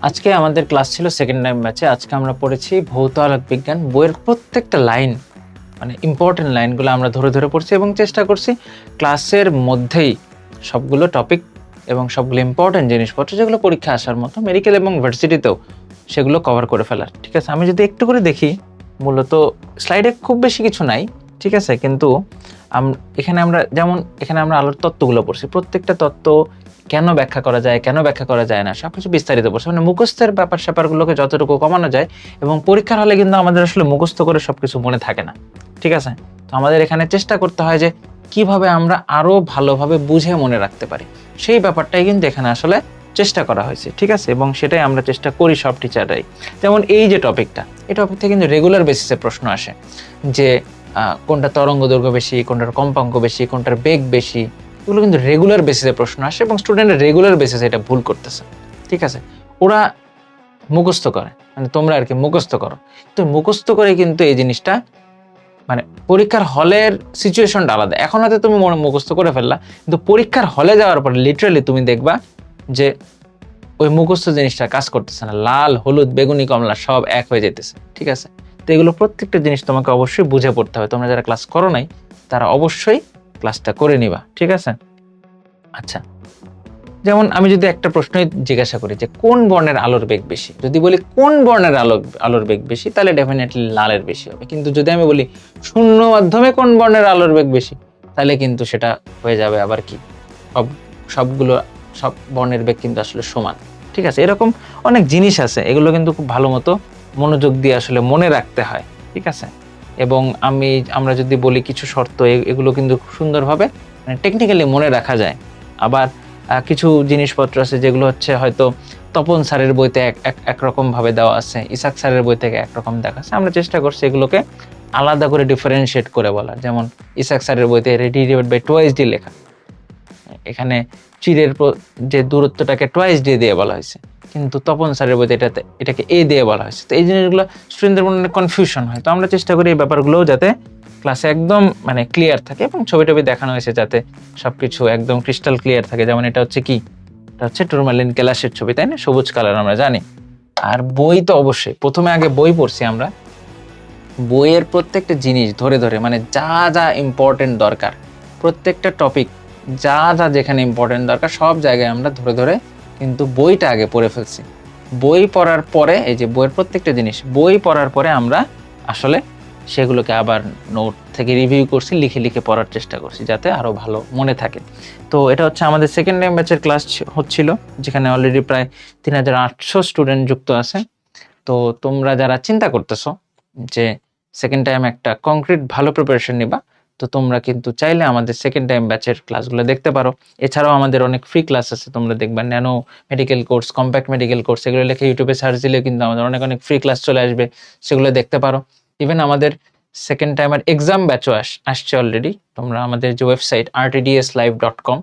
আজকে আমাদের ক্লাস ছিল সেকেন্ড টাইম ব্যাচে। আজকে আমরা পড়েছি ভৌত আলোক বিজ্ঞান বইয়ের প্রত্যেকটা লাইন, মানে ইম্পর্টেন্ট লাইনগুলো আমরা ধরে ধরে পড়ছি এবং চেষ্টা করছি ক্লাসের মধ্যেই সবগুলো টপিক এবং সবগুলো ইম্পর্টেন্ট জিনিসপত্র যেগুলো পরীক্ষা আসার মতো মেডিকেল এবং ভার্সিটিতেও সেগুলো কভার করে ফেলার। ঠিক আছে, আমি যদি একটু করে দেখি, মূলত স্লাইডে খুব বেশি কিছু নাই, ঠিক আছে, কিন্তু এখানে আমরা আলোর তত্ত্বগুলো পড়ছি। প্রত্যেকটা তত্ত্ব কেন ব্যাখ্যা করা যায়, কেন ব্যাখ্যা করা যায় না, সবকিছু বিস্তারিত পড়ছে। মানে মুখস্থের স্যাপারগুলোকে যতটুকু কমানো যায়, এবং পরীক্ষার হলে কিন্তু আমাদের আসলে মুখস্থ করে সবকিছু মনে থাকে না, ঠিক আছে। তো আমাদের এখানে চেষ্টা করতে হয় যে কিভাবে আমরা আরো ভালোভাবে বুঝে মনে রাখতে পারি, সেই ব্যাপারটাই কিন্তু এখানে আসলে চেষ্টা করা হয়েছে, ঠিক আছে। এবং সেটাই আমরা চেষ্টা করি সব টিচাররাই। যেমন এই যে টপিকটা, এই টপিক থেকে কিন্তু রেগুলার বেসিসে প্রশ্ন আসে যে কোনটা তরঙ্গ দৈর্ঘ্য বেশি, কোনটার কম্পাঙ্ক বেশি, কোনটার বেগ বেশি, এগুলো কিন্তু রেগুলার বেসিসে প্রশ্ন আসে এবং স্টুডেন্টরা রেগুলার বেসিসে এটা ভুল করতেছে, ঠিক আছে। ওরা মুখস্থ করে, মানে তোমরা আর কি মুখস্থ করো, তো মুখস্থ করে কিন্তু এই জিনিসটা, মানে পরীক্ষার হলের সিচুয়েশনটা আলাদা। এখন হয়তো তুমি মুখস্থ করে ফেললা, কিন্তু পরীক্ষার হলে যাওয়ার পর লিটারালি তুমি দেখবা যে ওই মুখস্থ জিনিসটা কাজ করতেছে না, লাল হলুদ বেগুনি কমলা সব এক হয়ে যেতেছে, ঠিক আছে। তো এগুলো প্রত্যেকটা জিনিস তোমাকে অবশ্যই বুঝে পড়তে হবে। তোমরা যারা ক্লাস করো নাই তারা অবশ্যই ক্লাসটা করে নিবা, ঠিক আছে। আচ্ছা, যেমন আমি যদি একটা প্রশ্নই জিজ্ঞাসা করি যে কোন বর্ণের আলোর বেগ বেশি, যদি বলি কোন বর্ণের আলোর বেগ বেশি, তাহলে ডেফিনেটলি লালের বেশি হবে। কিন্তু যদি আমি বলি শূন্য মাধ্যমে কোন বর্ণের আলোর বেগ বেশি, তাহলে কিন্তু সেটা হয়ে যাবে আবার কি সব বর্ণের বেগ কিন্তু আসলে সমান, ঠিক আছে। এরকম অনেক জিনিস আছে, এগুলো কিন্তু খুব ভালো মতো মনোযোগ দিয়ে আসলে মনে রাখতে হয়, ঠিক আছে। এবং আমরা যদি বলি কিছু শর্ত, এগুলো কিন্তু খুব সুন্দরভাবে মানে টেকনিক্যালি মনে রাখা যায়। আবার কিছু জিনিসপত্র আছে যেগুলো হচ্ছে হয়তো তপন স্যারের বইতে একরকম ভাবে দেওয়া আছে, ইসাক স্যারের বই থেকে একরকম দেখা আছে। আমরা চেষ্টা করছি এগুলোকে আলাদা করে ডিফারেন্সিয়েট করে বলার। যেমন ইসাক স্যারের বইতে ready divide by twice D লেখা, এখানে চিরের যে দূরত্বটাকে টোয়াইস ডি দিয়ে বলা হয়েছে, কিন্তু তপন স্যারের বইতে এটাকে এ দিয়ে বলা হয়েছে। তো এই জিনিসগুলো স্টুডেন্টদের মনে কনফিউশন হয়। তো আমরা চেষ্টা করি এই ব্যাপারগুলোও যাতে ক্লাসে একদম মানে ক্লিয়ার থাকে, এবং ছবি দেখানো হয়েছে যাতে সবকিছু একদম ক্রিস্টাল ক্লিয়ার থাকে। যেমন এটা হচ্ছে কি, এটা হচ্ছে টুরমালিন ক্যালাসের ছবি, তাই না, সবুজ কালার আমরা জানি। আর বই তো অবশ্যই, প্রথমে আগে বই পড়ছি আমরা, বইয়ের প্রত্যেকটা জিনিস ধরে ধরে, মানে যা যা ইম্পর্টেন্ট দরকার, প্রত্যেকটা টপিক যা যা যেখানে ইম্পর্টেন্ট দরকার সব জায়গায় আমরা ধরে ধরে কিন্তু বইটা আগে পড়ে ফেলছি। বই পড়ার পরে, এই যে বইয়ের প্রত্যেকটা জিনিস বই পড়ার পরে আমরা আসলে সেগুলোকে আবার নোট থেকে রিভিউ করছি, লিখে লিখে পড়ার চেষ্টা করছি যাতে আরো ভালো মনে থাকে। তো এটা হচ্ছে আমাদের সেকেন্ড টাইম ব্যাচের ক্লাস হচ্ছিল, যেখানে অলরেডি প্রায় 3800 স্টুডেন্ট যুক্ত আছে। তো তোমরা যারা চিন্তা করতেছো যে সেকেন্ড টাইম একটা কংক্রিট ভালো প্রিপারেশন নিবা, তো তোমরা কিন্তু চাইলে আমাদের সেকেন্ড টাইম ব্যাচের ক্লাসগুলো দেখতে পারো। এছাড়াও আমাদের অনেক ফ্রি ক্লাস আছে, তোমরা দেখবা nano medical course, compact medical course, এগুলো লিখে ইউটিউবে সার্চ দিলে কিন্তু আমাদের অনেক অনেক ফ্রি ক্লাস চলে আসবে, সেগুলো দেখতে পারো। ইভেন আমাদের সেকেন্ড টাইমের এক্সাম ব্যাচও আসছে অলরেডি। তোমরা আমাদের যে ওয়েবসাইট rtdslive.com,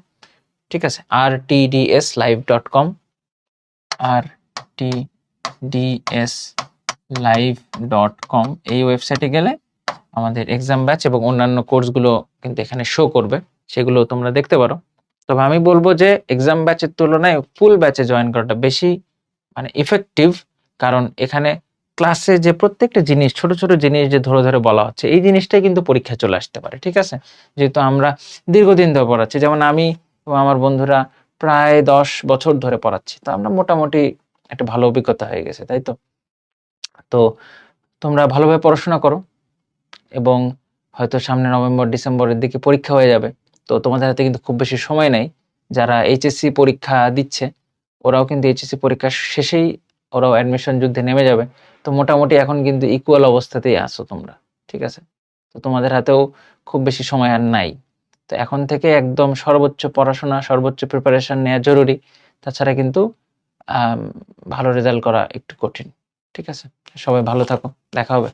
ঠিক আছে, rtdslive.com, rtdslive.com, এই ওয়েবসাইটে গেলে আমাদের এক্সাম ব্যাচ এবং অন্যান্য কোর্সগুলো কিন্তু এখানে শো করবে, সেগুলো তোমরা দেখতে পারো। তবে আমি বলবো যে এক্সাম ব্যাচের তুলনায় ফুল ব্যাচে জয়েন করাটা বেশি মানে ইফেক্টিভ, কারণ এখানে ক্লাসে যে প্রত্যেকটা জিনিস, ছোট ছোট জিনিস যে ধরে ধরে বলা হচ্ছে, এই জিনিসটাই কিন্তু পরীক্ষায় চলে আসতে পারে, ঠিক আছে। যেহেতু আমরা দীর্ঘদিন ধরে পড়াচ্ছি, যেমন আমি এবং আমার বন্ধুরা প্রায় 10 বছর ধরে পড়াচ্ছি, তো আমরা মোটামুটি একটা ভালো অভিজ্ঞতা হয়ে গেছে, তাই তো। তো তোমরা ভালোভাবে পড়াশোনা করো, এবং হয়তো সামনে নভেম্বর ডিসেম্বরের দিকে পরীক্ষা হয়ে যাবে। তো তোমাদের হাতে কিন্তু খুব বেশি সময় নেই। যারা এইচএসসি পরীক্ষা দিচ্ছে, ওরাও কিন্তু এইচএসসি পরীক্ষা শেষেই ওরাও অ্যাডমিশন যুদ্ধে নেমে যাবে। তো মোটামুটি এখন কিন্তু ইকুয়াল অবস্থাতেই আছো তোমরা, ঠিক আছে। তো তোমাদের হাতেও খুব বেশি সময় আর নাই। তো এখন থেকে একদম সর্বোচ্চ পড়াশোনা, সর্বোচ্চ প্রিপারেশন নেওয়া জরুরি। তাছাড়া কিন্তু ভালো রেজাল্ট করা একটু কঠিন, ঠিক আছে। সবাই ভালো থাকো, দেখা হবে।